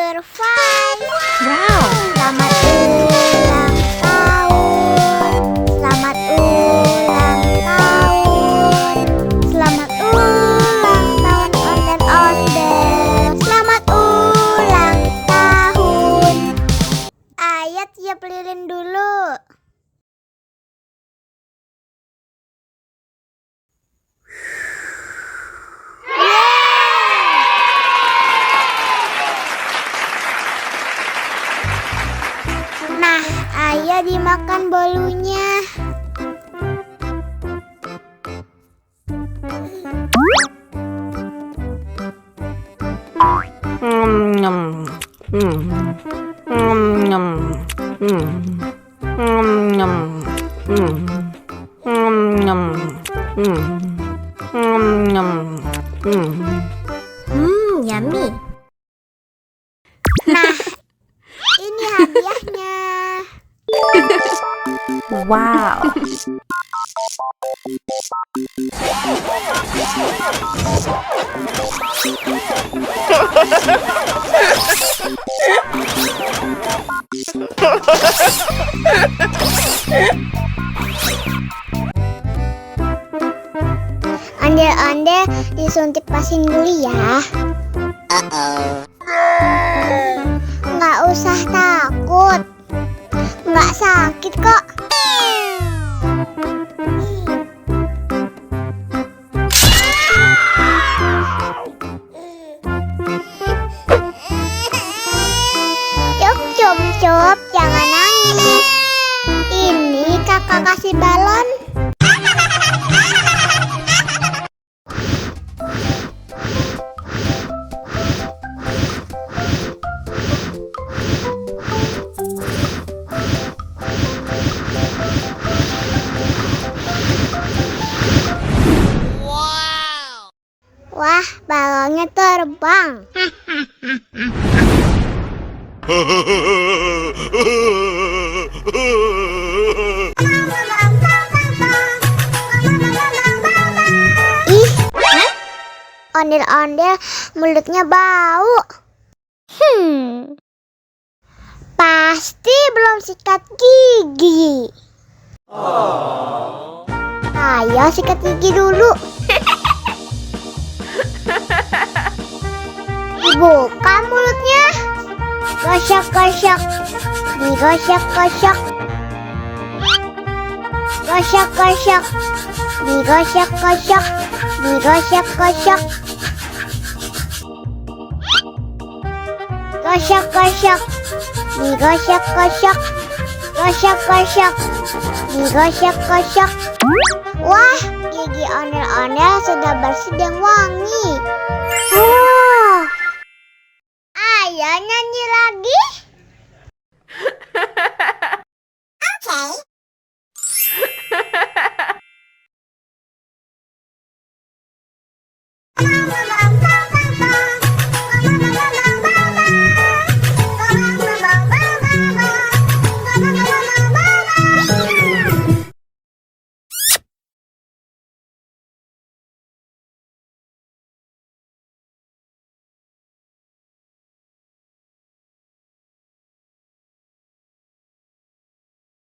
Butterfly. Wow. Selamat ulang tahun. Selamat ulang tahun. Selamat ulang tahun Ondel-ondel. Selamat ulang tahun. Ayat tiup lilin dulu. Nah, ayo dimakan bolunya. Yummy. Nah, ini hadiahnya. Wow. Ondel-ondel disuntik vaksin dulu ya. Nggak usah takut. Nggak sakit kok. Cup, jangan nangis. Ini kakak kasih balon. Wah, balonnya terbang. Ih, ondel-ondel mulutnya bau. Pasti belum sikat gigi. Ayo sikat gigi dulu. Dibuka mulutnya. Gosok-gosok. Digosok-gosok. Gosok-gosok. Digosok-gosok. Digosok-gosok. Gosok-gosok. Digosok-gosok. Gosok-gosok. Digosok-gosok. Wah, gigi ondel-ondel sudah bersih dan wangi. Ayo nyanyi lagi.